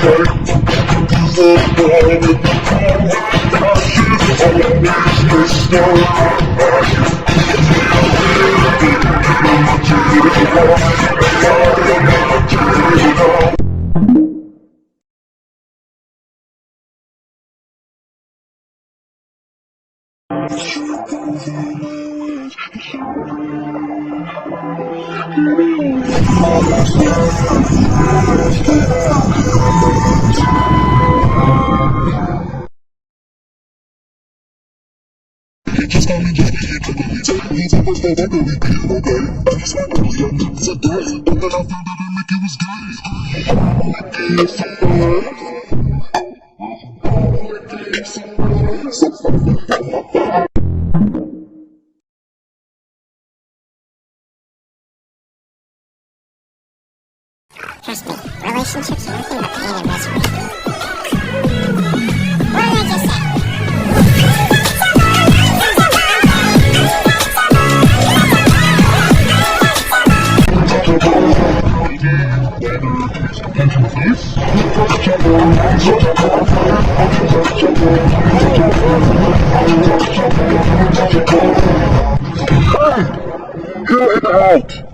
Just call me Jackie, he's a first day that we get okay. I just went early, I knew it was a day, but then I found out that Mickey was Trust me, relationships are nothing but pain and misery. What did I just say? Hey! Who in the house?